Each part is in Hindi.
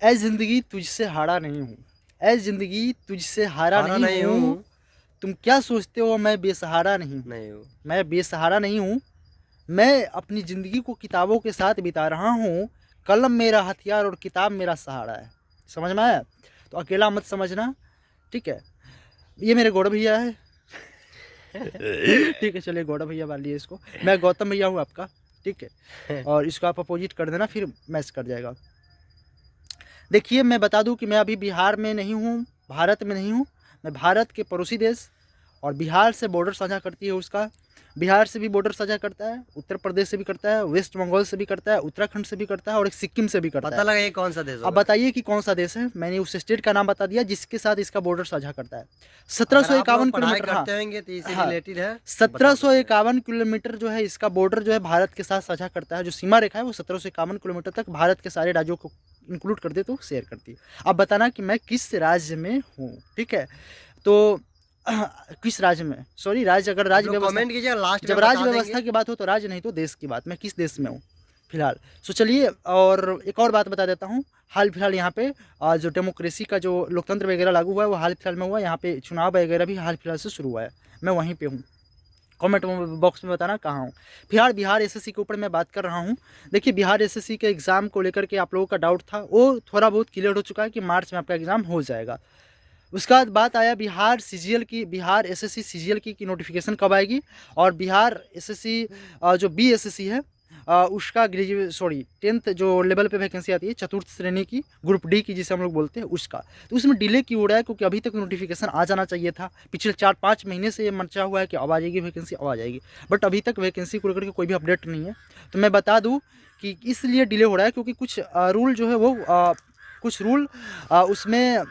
ऐ जिंदगी तुझसे हारा नहीं हूँ, ऐ जिंदगी तुझसे हारा नहीं हूँ। तुम क्या सोचते हो मैं बेसहारा नहीं हूँ? नहीं हूँ। मैं बेसहारा नहीं हूँ। मैं अपनी ज़िंदगी को किताबों के साथ बिता रहा हूँ। कलम मेरा हथियार और किताब मेरा सहारा है। समझ में आया? तो अकेला मत समझना, ठीक है? ये मेरे गौड़ भैया है। ठीक है, चलिए गौड़ा भैया मान लिए इसको। मैं गौतम भैया हूँ आपका, ठीक है? और इसको आप अपोजिट कर देना, फिर मैच कर जाएगा। देखिए, मैं बता दूं कि मैं अभी बिहार में नहीं हूँ, भारत में नहीं हूँ। मैं भारत के पड़ोसी देश और बिहार से बॉर्डर साझा करती है उसका। बिहार से भी बॉर्डर साझा करता है, उत्तर प्रदेश से भी करता है, वेस्ट बंगाल से भी करता है, उत्तराखंड से भी करता है और एक सिक्किम से भी करता पता है। लगा ये कौन सा देश अब होगा? बताइए कि कौन सा देश है? मैंने उस स्टेट का नाम बता दिया जिसके साथ इसका बॉर्डर साझा करता है। अगर आप लोग 1751 पढ़ाई किलोमीटर, हाँ, करते होंगे तो इसी हाँ, रिलेटेड है, तो बता सकते हैं। 1751 किलोमीटर जो है इसका बॉर्डर जो है भारत के साथ साझा करता है। जो सीमा रेखा है वो 1751 किलोमीटर तक भारत के सारे राज्यों को इंक्लूड कर दे तो शेयर करती है। अब बताना कि मैं किस राज्य में हूँ, ठीक है? तो किस राज्य में, सॉरी, राज्य, अगर आप राज्य लोग व्यवस्था, कमेंट कीजिए, लास्ट जब में राज्य बता देंगे। व्यवस्था की बात हो तो राज्य नहीं तो देश की बात, मैं किस देश में हूँ फिलहाल। सो चलिए, और एक और बात बता देता हूँ। हाल फिलहाल यहाँ पे जो डेमोक्रेसी का जो लोकतंत्र वगैरह लागू हुआ है वो हाल फिलहाल में हुआ है। यहाँ पे चुनाव वगैरह भी हाल फिलहाल से शुरू हुआ है। मैं वहीं पे हूँ। कमेंट बॉक्स में बताना कहाँ हूँ। फिलहाल बिहार एसएससी के ऊपर मैं बात कर रहा हूँ। देखिए, बिहार एसएससी के एग्ज़ाम को लेकर के आप लोगों का डाउट था, वो थोड़ा बहुत क्लियर हो चुका है कि मार्च में आपका एग्ज़ाम हो जाएगा। उसके बाद बात आया बिहार सीजीएल की, बिहार एसएससी सीजीएल की नोटिफिकेशन कब आएगी। और बिहार एसएससी जो बीएसएससी है उसका ग्रेजुएट, सॉरी, 10th जो लेवल पे वैकेंसी आती है, चतुर्थ श्रेणी की, ग्रुप डी की जिसे हम लोग बोलते हैं, उसका तो उसमें डिले क्यों हो रहा है? क्योंकि अभी तक नोटिफिकेशन आ जाना चाहिए था। पिछले 4-5 महीने से ये मचा हुआ है कि अब आ जाएगी वैकेंसी, अब आ जाएगी, बट अभी तक वैकेंसी को लेकर के कोई भी अपडेट नहीं है। तो मैं बता दूँ कि इसलिए डिले हो रहा है क्योंकि कुछ रूल जो है वो कुछ रूल उसमें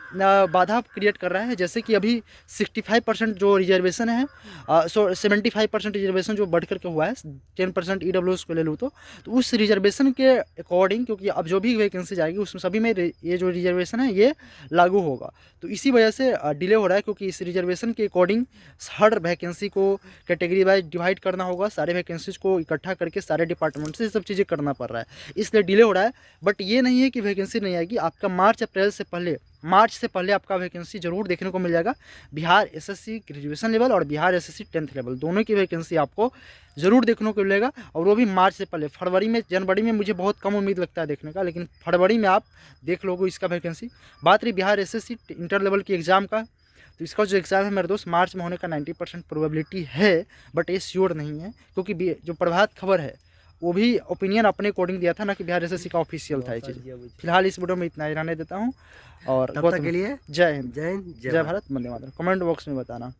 बाधा क्रिएट कर रहा है। जैसे कि अभी 65% जो रिजर्वेशन है, 75% रिजर्वेशन जो बढ़ करके हुआ है, 10% ईडब्ल्यूएस को ले लूँ तो उस रिजर्वेशन के अकॉर्डिंग, क्योंकि अब जो भी वैकेंसी जाएगी उसमें सभी में ये जो रिजर्वेशन है ये लागू होगा। तो इसी वजह से डिले हो रहा है, क्योंकि इस रिजर्वेशन के अकॉर्डिंग हर वैकेंसी को कैटेगरी वाइज डिवाइड करना होगा, सारे वैकेंसीज को इकट्ठा करके सारे डिपार्टमेंट से सब चीज़ें करना पड़ रहा है, इसलिए डिले हो रहा है। बट ये नहीं है कि वैकेंसी नहीं आएगी, आपका मार्च से पहले आपका वैकेंसी जरूर देखने को मिल जाएगा। बिहार एसएससी ग्रेजुएशन लेवल और बिहार एसएससी 10th लेवल दोनों की वैकेंसी आपको ज़रूर देखने को मिलेगा, और वो भी मार्च से पहले। फरवरी में, जनवरी में मुझे बहुत कम उम्मीद लगता है देखने का, लेकिन फरवरी में आप देख लोगे इसका वैकेंसी। बात रही बिहार एसएससी इंटर लेवल की एग्ज़ाम का, तो इसका जो एग्ज़ाम है मेरे दोस्त मार्च में होने का 90% प्रोबेबिलिटी है, बट ये श्योर नहीं है, क्योंकि जो प्रभात खबर है वो भी ओपिनियन अपने अकॉर्डिंग दिया था ना कि बिहार एसएससी का ऑफिशियल था ये चीज़। फिलहाल इस वीडियो में इतना ही रहने देता हूँ, और तब तक गौतम, के लिए जय हिंद, जय हिंद, जय जय भारत। भारत, वंदे मातरम। कमेंट बॉक्स में बताना।